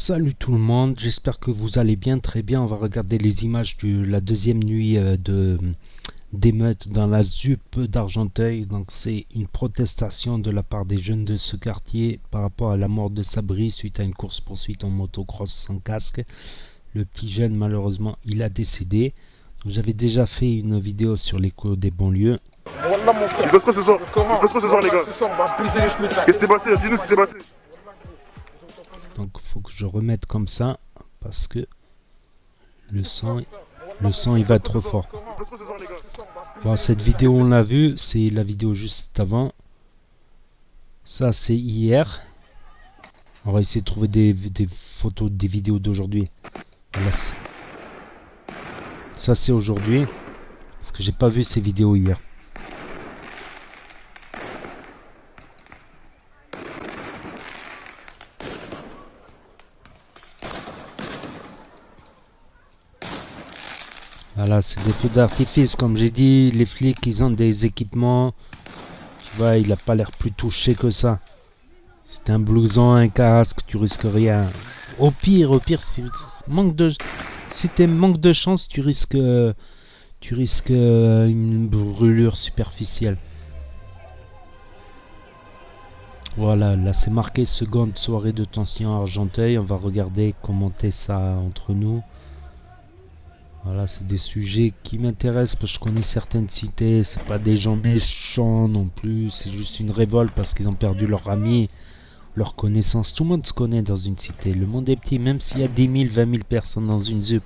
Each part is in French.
Salut tout le monde, j'espère que vous allez bien, très bien. On va regarder les images de la deuxième nuit d'émeute dans la ZUP d'Argenteuil. Donc c'est une protestation de la part des jeunes de ce quartier par rapport à la mort de Sabri suite à une course-poursuite en motocross sans casque. Le petit jeune, malheureusement, il a décédé. J'avais déjà fait une vidéo sur l'écho des banlieues. Il se passe quoi ce soir? Il se passe quoi ce soir, les gars? Qu'est-ce qui s'est passé? Dis-nous ce qui s'est passé. Donc il faut que je remette comme ça parce que le son il va être trop fort. Bon, cette vidéo on l'a vu, c'est la vidéo juste avant. Ça c'est hier. On va essayer de trouver des photos, des vidéos d'aujourd'hui. Voilà, ça c'est aujourd'hui. Parce que j'ai pas vu ces vidéos hier. Voilà, c'est des feux d'artifice, comme j'ai dit, les flics, ils ont des équipements. Tu vois, il a pas l'air plus touché que ça. C'est un blouson, un casque, tu risques rien. Au pire, si t'es manque de chance, tu risques une brûlure superficielle. Voilà, là c'est marqué seconde soirée de tension à Argenteuil. On va regarder commenter ça entre nous. Voilà, c'est des sujets qui m'intéressent parce que je connais certaines cités. C'est pas des gens méchants non plus. C'est juste une révolte parce qu'ils ont perdu leur ami, leur connaissance. Tout le monde se connaît dans une cité. Le monde est petit, même s'il y a 10 000, 20 000 personnes dans une ZUP.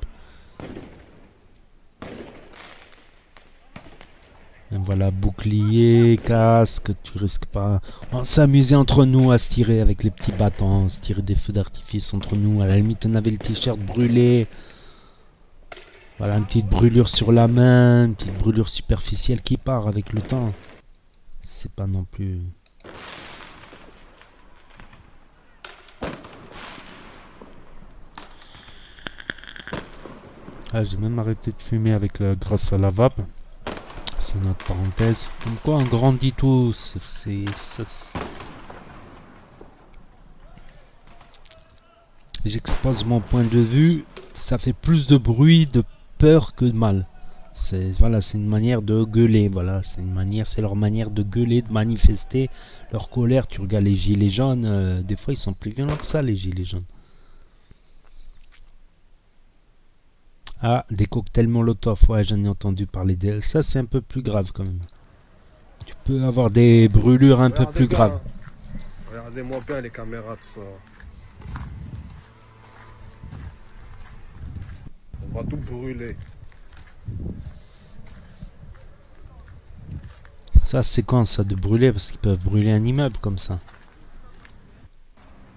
Et voilà, bouclier, casque, tu risques pas. On va s'amuser entre nous à se tirer avec les petits bâtons, se tirer des feux d'artifice entre nous. À la limite, on avait le t-shirt brûlé. Voilà, une petite brûlure sur la main, une petite brûlure superficielle qui part avec le temps. C'est pas non plus... Ah, j'ai même arrêté de fumer grâce à la vape. C'est notre parenthèse. Comme quoi on grandit tous. J'expose mon point de vue. Ça fait plus de bruit, de peur que de mal. C'est une manière de gueuler. Voilà, c'est leur manière de gueuler, de manifester leur colère. Tu regardes les gilets jaunes. Des fois, ils sont plus violents que ça, les gilets jaunes. Ah, des cocktails Molotov, ouais, j'en ai entendu parler. Ça, c'est un peu plus grave quand même. Tu peux avoir des brûlures un peu plus graves. Regardez-moi bien les caméras, tout ça. On va tout brûler. Ça, c'est quand ça de brûler? Parce qu'ils peuvent brûler un immeuble comme ça.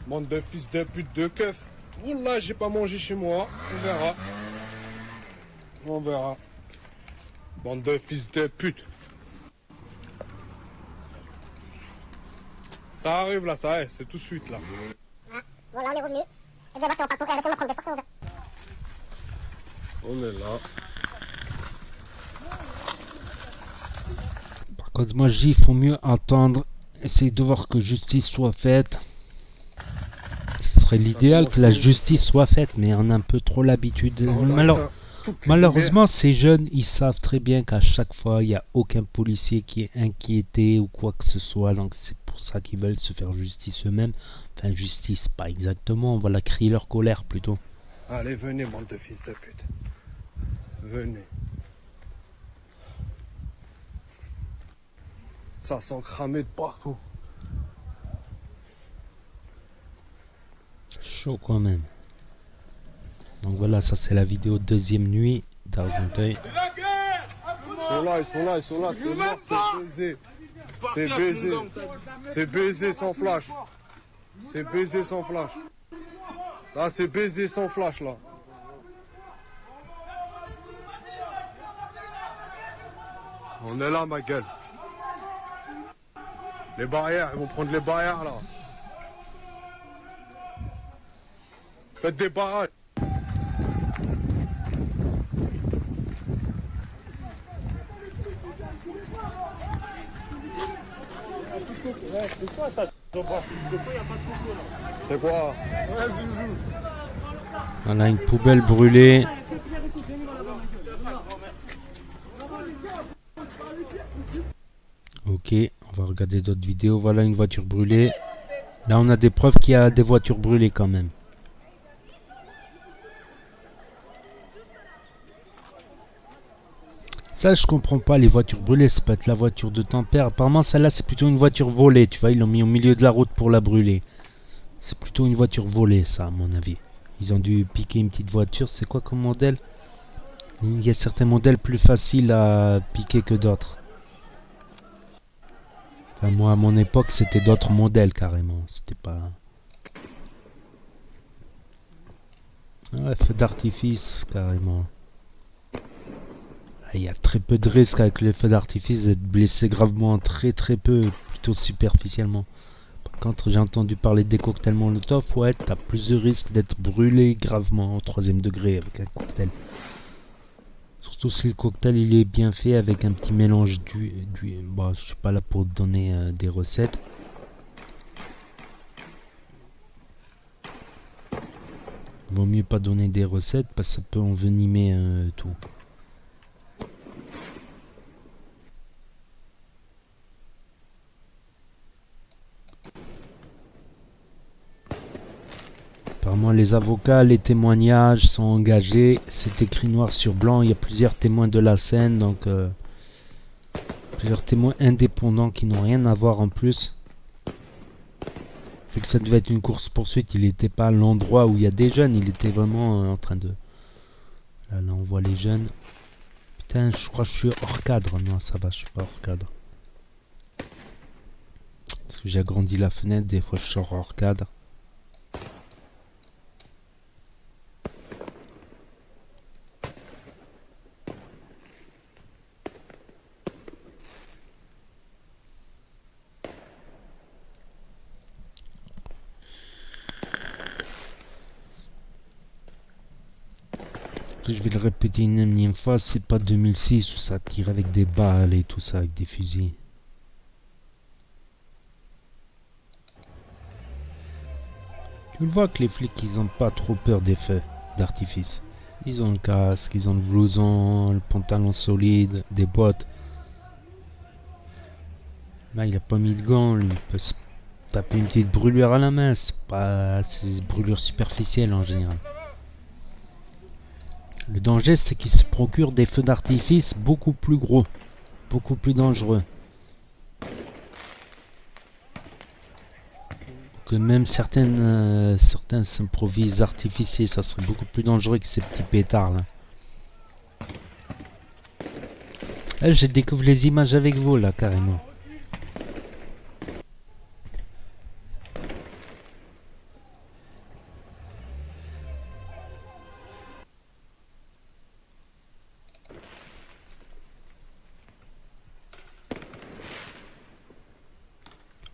Bande de fils de pute de keuf. Oula, j'ai pas mangé chez moi. On verra. On verra. Bande de fils de pute. Ça arrive là, ça est, c'est tout de suite là. Voilà, on est revenu. Et ça va, c'est en parcours, on va prendre des forces. On est là. Par contre, moi, je dis, il faut mieux attendre. Essayer de voir que justice soit faite. Ce serait l'idéal que la justice soit faite, mais on a un peu trop l'habitude. Malheureusement, ces jeunes, ils savent très bien qu'à chaque fois, il n'y a aucun policier qui est inquiété ou quoi que ce soit. Donc, c'est pour ça qu'ils veulent se faire justice eux-mêmes. Enfin, justice, pas exactement. On va la crier leur colère plutôt. Allez, venez, bande de fils de pute. Venez. Ça sent cramé de partout. Chaud quand même. Donc voilà, ça c'est la vidéo deuxième nuit d'Argenteuil. Ils sont là, c'est mort, c'est baisé. C'est baisé. C'est baisé sans flash. C'est baisé sans flash. Là, c'est baisé sans flash, là. On est là, ma gueule. Les barrières, ils vont prendre les barrières, là. Faites des barrages. C'est quoi? Ouais, Zouzou. Voilà, une poubelle brûlée. Ok, on va regarder d'autres vidéos. Voilà une voiture brûlée. Là, on a des preuves qu'il y a des voitures brûlées quand même. Ça, je comprends pas. Les voitures brûlées, ça peut être la voiture de ton père. Apparemment, celle-là, c'est plutôt une voiture volée. Tu vois, ils l'ont mis au milieu de la route pour la brûler. C'est plutôt une voiture volée, ça, à mon avis. Ils ont dû piquer une petite voiture. C'est quoi comme modèle? Il y a certains modèles plus faciles à piquer que d'autres. Enfin, moi, à mon époque, c'était d'autres modèles carrément. C'était pas. Ouais, feu d'artifice, carrément. Il y a très peu de risques avec les feux d'artifice d'être blessé gravement, très très peu, plutôt superficiellement. Par contre, j'ai entendu parler des cocktails Molotov, ouais, t'as plus de risques d'être brûlé gravement au 3ème degré avec un cocktail. Surtout si le cocktail il est bien fait avec un petit mélange bon, je suis pas là pour te donner des recettes. Il vaut mieux pas donner des recettes parce que ça peut envenimer tout. Apparemment, les avocats, les témoignages sont engagés. C'est écrit noir sur blanc. Il y a plusieurs témoins de la scène, donc plusieurs témoins indépendants qui n'ont rien à voir en plus. Vu que ça devait être une course-poursuite, il n'était pas à l'endroit où il y a des jeunes. Il était vraiment en train de... Là, on voit les jeunes. Putain, je crois que je suis hors cadre. Non, ça va, je suis pas hors cadre. Parce que j'ai agrandi la fenêtre. Des fois, je sors hors cadre. Je vais le répéter une énième fois, c'est pas 2006 où ça tire avec des balles et tout ça, avec des fusils. Tu le vois que les flics, ils ont pas trop peur des feux d'artifice. Ils ont le casque, ils ont le blouson, le pantalon solide, des bottes. Là, il a pas mis de gants, il peut se taper une petite brûlure à la main, c'est des brûlures superficielles en général. Le danger, c'est qu'il se procure des feux d'artifice beaucoup plus gros, beaucoup plus dangereux. Que même certains s'improvisent artificiers, ça serait beaucoup plus dangereux que ces petits pétards là. Là, je découvre les images avec vous là, carrément.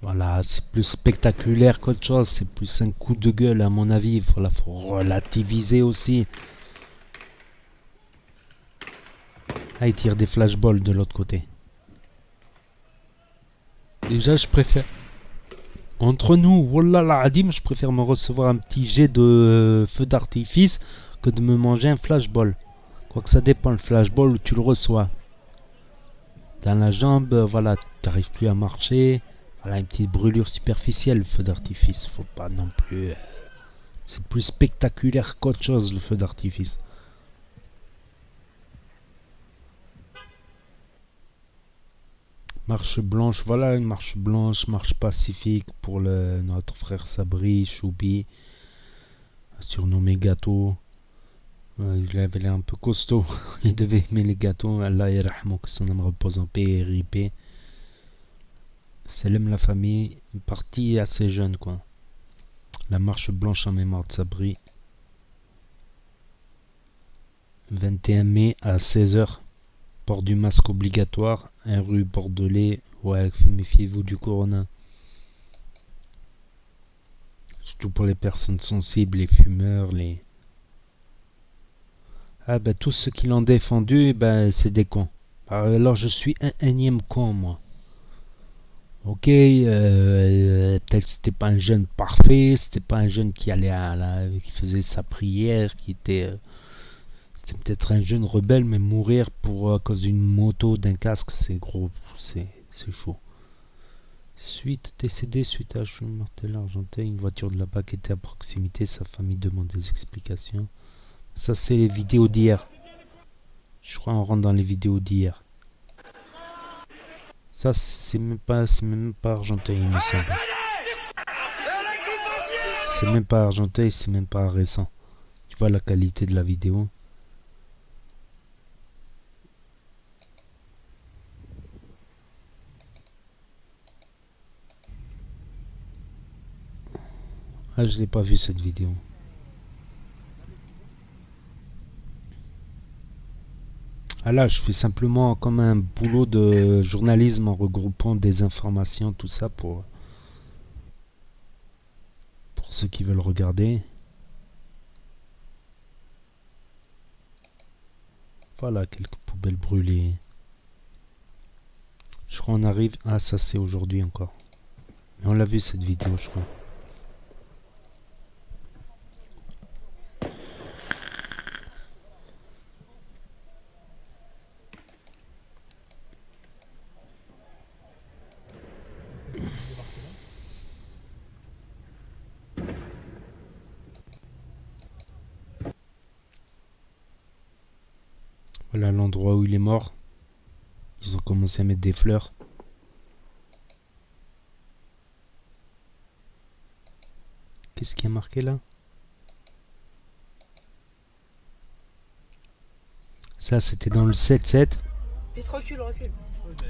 Voilà, c'est plus spectaculaire qu'autre chose, c'est plus un coup de gueule à mon avis, voilà, faut relativiser aussi. Ah, il tire des flashballs de l'autre côté. Déjà, je préfère... Entre nous, wallah la adim, je préfère me recevoir un petit jet de feu d'artifice que de me manger un flashball. Quoique ça dépend, le flashball où tu le reçois. Dans la jambe, voilà, tu n'arrives plus à marcher. Voilà, une petite brûlure superficielle, le feu d'artifice. Faut pas non plus... C'est plus spectaculaire qu'autre chose, le feu d'artifice. Marche blanche, voilà, une marche blanche, marche pacifique pour notre frère Sabri, Choubi, surnommé Gâteau. Il avait l'air un peu costaud. Il devait aimer les gâteaux. Allah yarhamou, que son âme repose en paix et ripé. Salam la famille, parti assez jeune quoi. La marche blanche en mémoire de Sabri. 21 mai à 16h. Port du masque obligatoire. Rue Bordelais. Ouais, méfiez-vous du corona. Surtout pour les personnes sensibles, les fumeurs, les... Ah ben tous ceux qui l'ont défendu, ben c'est des cons. Alors je suis un énième con moi. Ok, peut-être c'était pas un jeune parfait, c'était pas un jeune qui allait qui faisait sa prière, c'était peut-être un jeune rebelle, mais mourir pour à cause d'une moto, d'un casque, c'est gros, c'est chaud. Suite décédé suite à un mortel argentin, une voiture de la BAC était à proximité, sa famille demande des explications. Ça c'est les vidéos d'hier. Je crois on rentre dans les vidéos d'hier. Ça c'est même pas argentin il me semble. C'est même pas argentin, c'est même pas récent. Tu vois la qualité de la vidéo. Ah je l'ai pas vu cette vidéo. Ah là, je fais simplement comme un boulot de journalisme en regroupant des informations, tout ça pour ceux qui veulent regarder. Voilà, quelques poubelles brûlées. Je crois qu'on arrive... Ah, ça c'est aujourd'hui encore. Mais on l'a vu cette vidéo, je crois. Voilà l'endroit où il est mort. Ils ont commencé à mettre des fleurs. Qu'est-ce qui a marqué là? Ça c'était dans le 7-7.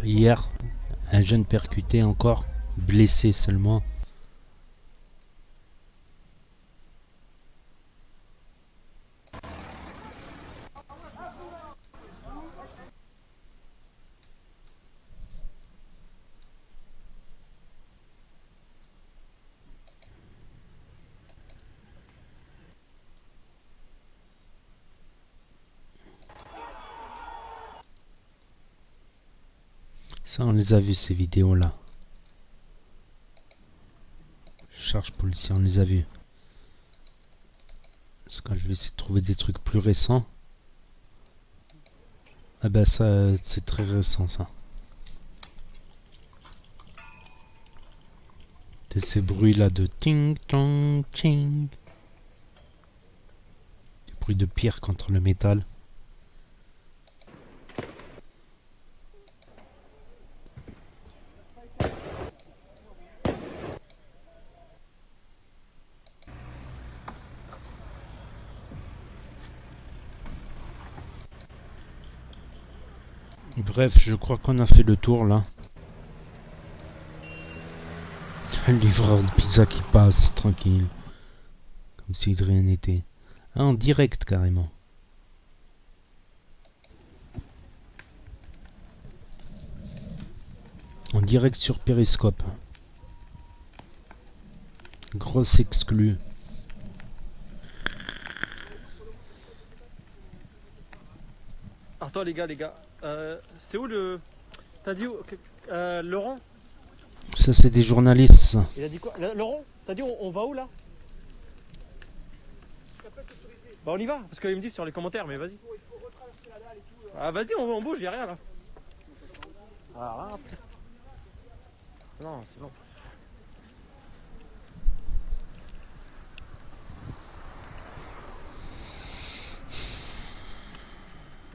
Hier, un jeune percuté encore, blessé seulement. Ça, on les a vus ces vidéos-là. Charge policière, on les a vus. Parce que je vais essayer de trouver des trucs plus récents. Ah bah ça, c'est très récent ça. Et ces bruits-là de ting, tong, ching. Des bruits de pierre contre le métal. Bref, je crois qu'on a fait le tour là. Un livreur de pizza qui passe tranquille. Comme si de rien n'était. Ah, en direct carrément. En direct sur Periscope. Grosse exclue. Attends les gars, c'est où le... T'as dit où Laurent? Ça c'est des journalistes ça. Il a dit quoi? Laurent, t'as dit on va où là? Bah on y va, parce qu'il me dit sur les commentaires, mais vas-y. Ah vas-y, on bouge, y'a rien là. Ah rien après. Non, c'est bon.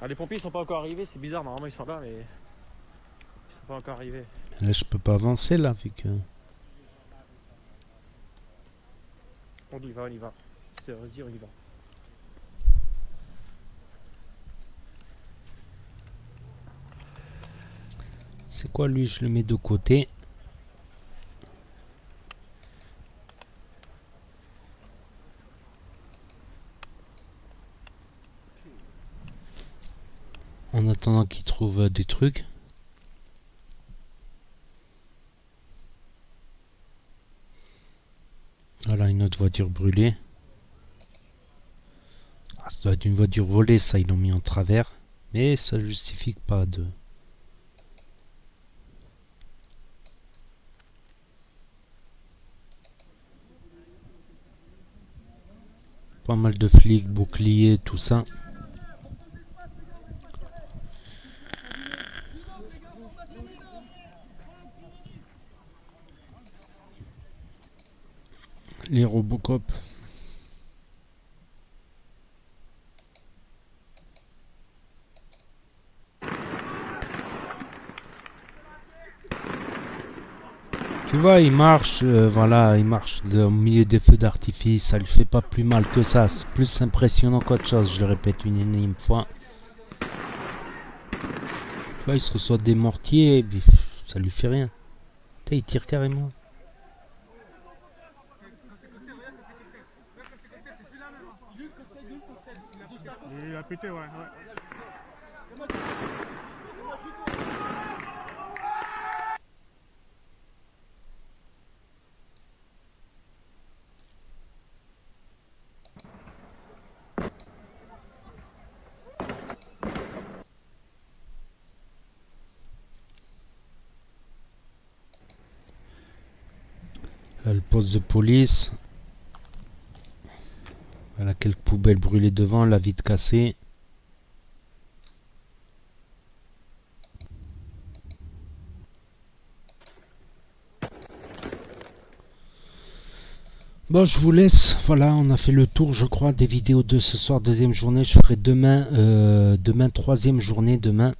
Ah, les pompiers ils sont pas encore arrivés, c'est bizarre, normalement ils sont là, mais ils sont pas encore arrivés. Là je peux pas avancer là vu que... On y va. Vas-y, on y va. C'est quoi lui? Je le mets de côté. En attendant qu'il trouve des trucs. Voilà une autre voiture brûlée. Ah, ça doit être une voiture volée ça, ils l'ont mis en travers. Mais ça justifie pas de... Pas mal de flics, boucliers, tout ça. Les Robocop. Tu vois, il marche, voilà, il marche au milieu des feux d'artifice, ça lui fait pas plus mal que ça, c'est plus impressionnant qu'autre chose, je le répète une énième fois. Tu vois, il se reçoit des mortiers, et puis, ça lui fait rien. Putain, il tire carrément. Il a pété, ouais. Là, le poste de police. Voilà, quelques poubelles brûlées devant, la vitre cassée. Bon, je vous laisse. Voilà, on a fait le tour, je crois, des vidéos de ce soir. Deuxième journée, je ferai demain. Demain, troisième journée, demain.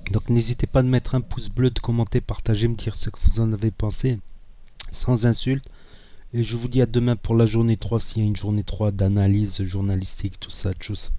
Donc, n'hésitez pas à mettre un pouce bleu, de commenter, partager, me dire ce que vous en avez pensé. Sans insulte. Et je vous dis à demain pour la journée 3, s'il y a une journée 3 d'analyse journalistique, tout ça, tchuss.